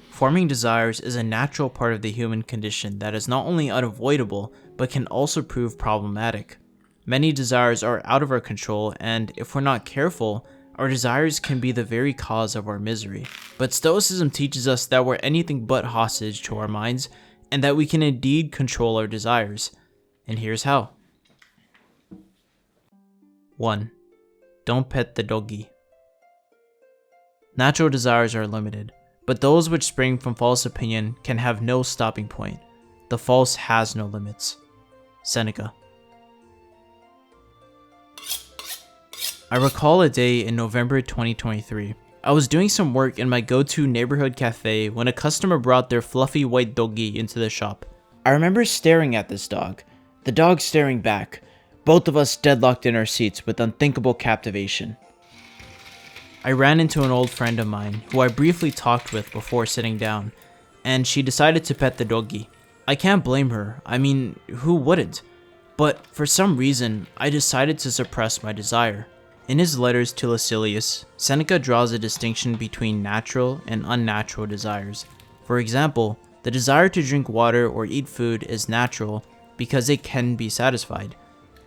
Forming desires is a natural part of the human condition that is not only unavoidable, but can also prove problematic. Many desires are out of our control, and if we're not careful, our desires can be the very cause of our misery. But Stoicism teaches us that we're anything but hostage to our minds, and that we can indeed control our desires. And here's how. 1. Don't pet the doggy. Natural desires are limited, but those which spring from false opinion can have no stopping point. The false has no limits. Seneca. I recall a day in November 2023. I was doing some work in my go-to neighborhood cafe when a customer brought their fluffy white doggy into the shop. I remember staring at this dog, the dog staring back, both of us deadlocked in our seats with unthinkable captivation. I ran into an old friend of mine who I briefly talked with before sitting down, and she decided to pet the doggy. I can't blame her, I mean, who wouldn't? But for some reason, I decided to suppress my desire. In his letters to Lucilius, Seneca draws a distinction between natural and unnatural desires. For example, the desire to drink water or eat food is natural because it can be satisfied.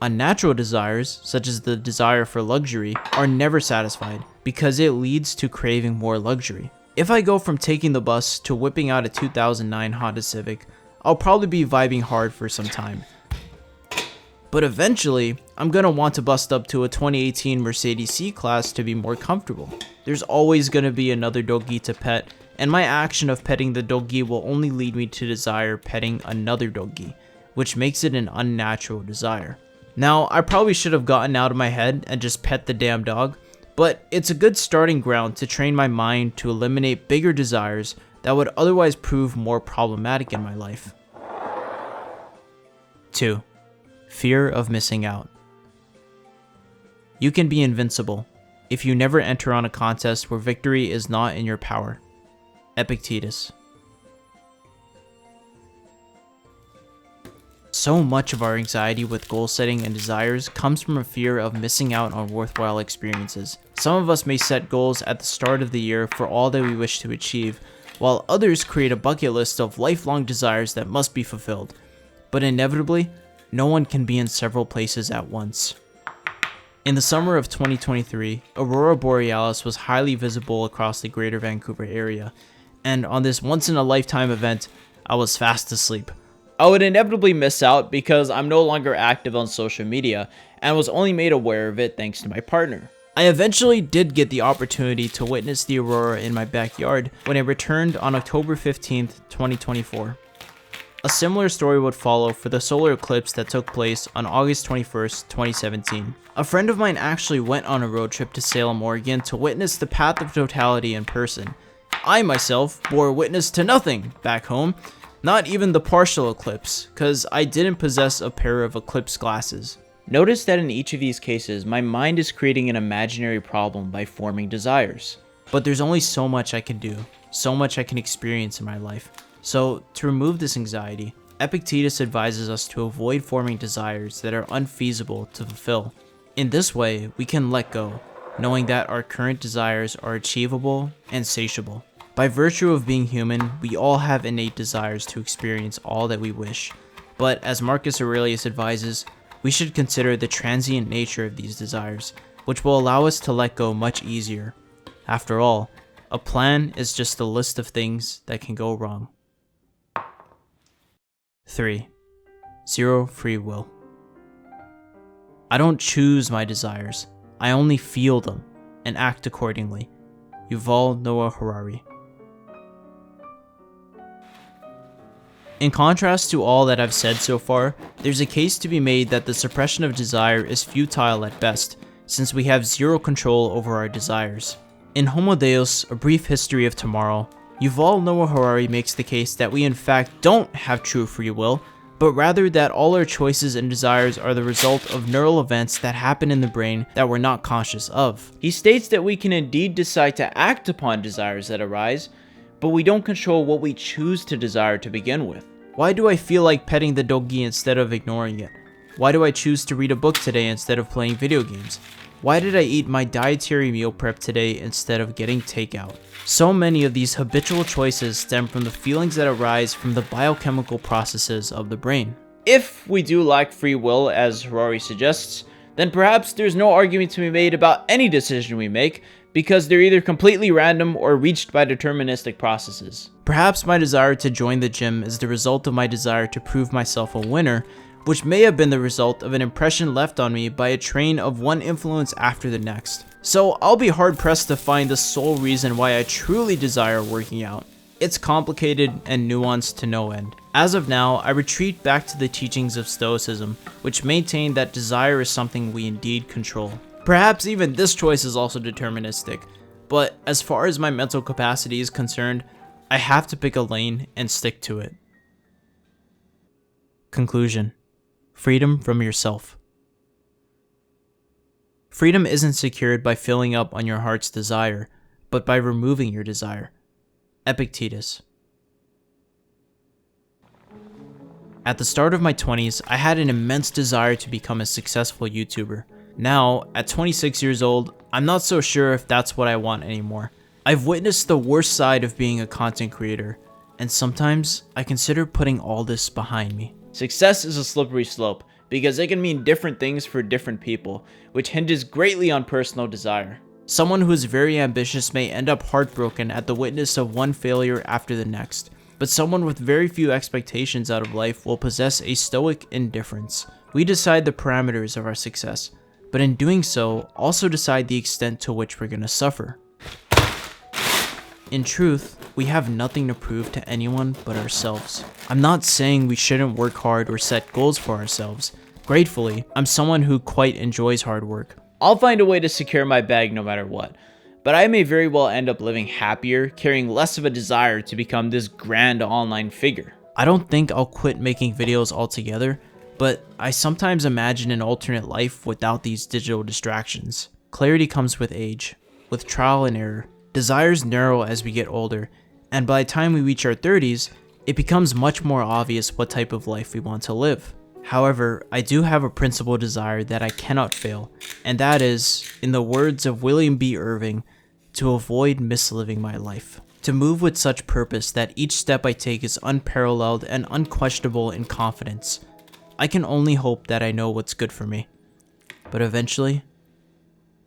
Unnatural desires, such as the desire for luxury, are never satisfied because it leads to craving more luxury. If I go from taking the bus to whipping out a 2009 Honda Civic, I'll probably be vibing hard for some time. But eventually, I'm gonna want to bust up to a 2018 Mercedes C-Class to be more comfortable. There's always gonna be another doggy to pet, and my action of petting the doggy will only lead me to desire petting another doggy, which makes it an unnatural desire. Now, I probably should have gotten out of my head and just pet the damn dog, but it's a good starting ground to train my mind to eliminate bigger desires that would otherwise prove more problematic in my life. 2. Fear of missing out. You can be invincible if you never enter on a contest where victory is not in your power. Epictetus. So much of our anxiety with goal setting and desires comes from a fear of missing out on worthwhile experiences. Some of us may set goals at the start of the year for all that we wish to achieve, while others create a bucket list of lifelong desires that must be fulfilled. But inevitably, no one can be in several places at once. In the summer of 2023, Aurora Borealis was highly visible across the greater Vancouver area, and on this once-in-a-lifetime event, I was fast asleep. I would inevitably miss out because I'm no longer active on social media and was only made aware of it thanks to my partner. I eventually did get the opportunity to witness the aurora in my backyard when it returned on October 15th, 2024. A similar story would follow for the solar eclipse that took place on August 21st, 2017. A friend of mine actually went on a road trip to Salem, Oregon to witness the path of totality in person. I myself bore witness to nothing back home, not even the partial eclipse, cause I didn't possess a pair of eclipse glasses. Notice that in each of these cases, my mind is creating an imaginary problem by forming desires. But there's only so much I can do, so much I can experience in my life. So, to remove this anxiety, Epictetus advises us to avoid forming desires that are unfeasible to fulfill. In this way, we can let go, knowing that our current desires are achievable and satiable. By virtue of being human, we all have innate desires to experience all that we wish, but as Marcus Aurelius advises, we should consider the transient nature of these desires, which will allow us to let go much easier. After all, a plan is just a list of things that can go wrong. 3. Zero free will. I don't choose my desires, I only feel them and act accordingly. Yuval Noah Harari. In contrast to all that I've said so far, there's a case to be made that the suppression of desire is futile at best, since we have zero control over our desires. In Homo Deus, A Brief History of Tomorrow, Yuval Noah Harari makes the case that we in fact don't have true free will, but rather that all our choices and desires are the result of neural events that happen in the brain that we're not conscious of. He states that we can indeed decide to act upon desires that arise, but we don't control what we choose to desire to begin with. Why do I feel like petting the doggy instead of ignoring it? Why do I choose to read a book today instead of playing video games? Why did I eat my dietary meal prep today instead of getting takeout? So many of these habitual choices stem from the feelings that arise from the biochemical processes of the brain. If we do lack free will, as Rory suggests, then perhaps there's no argument to be made about any decision we make, because they're either completely random or reached by deterministic processes. Perhaps my desire to join the gym is the result of my desire to prove myself a winner, which may have been the result of an impression left on me by a train of one influence after the next. So I'll be hard pressed to find the sole reason why I truly desire working out. It's complicated and nuanced to no end. As of now, I retreat back to the teachings of Stoicism, which maintain that desire is something we indeed control. Perhaps even this choice is also deterministic, but as far as my mental capacity is concerned, I have to pick a lane and stick to it. Conclusion. Freedom from yourself. Freedom isn't secured by filling up on your heart's desire, but by removing your desire. Epictetus. At the start of my 20s, I had an immense desire to become a successful YouTuber. Now, at 26 years old, I'm not so sure if that's what I want anymore. I've witnessed the worst side of being a content creator, and sometimes I consider putting all this behind me. Success is a slippery slope, because it can mean different things for different people, which hinges greatly on personal desire. Someone who is very ambitious may end up heartbroken at the witness of one failure after the next, but someone with very few expectations out of life will possess a stoic indifference. We decide the parameters of our success, but in doing so, also decide the extent to which we're going to suffer. In truth, we have nothing to prove to anyone but ourselves. I'm not saying we shouldn't work hard or set goals for ourselves. Gratefully, I'm someone who quite enjoys hard work. I'll find a way to secure my bag no matter what, but I may very well end up living happier, carrying less of a desire to become this grand online figure. I don't think I'll quit making videos altogether, but I sometimes imagine an alternate life without these digital distractions. Clarity comes with age, with trial and error. Desires narrow as we get older, and by the time we reach our 30s, it becomes much more obvious what type of life we want to live. However, I do have a principal desire that I cannot fail, and that is, in the words of William B. Irving, to avoid misliving my life. To move with such purpose that each step I take is unparalleled and unquestionable in confidence. I can only hope that I know what's good for me, but eventually,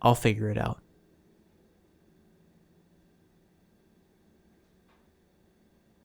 I'll figure it out.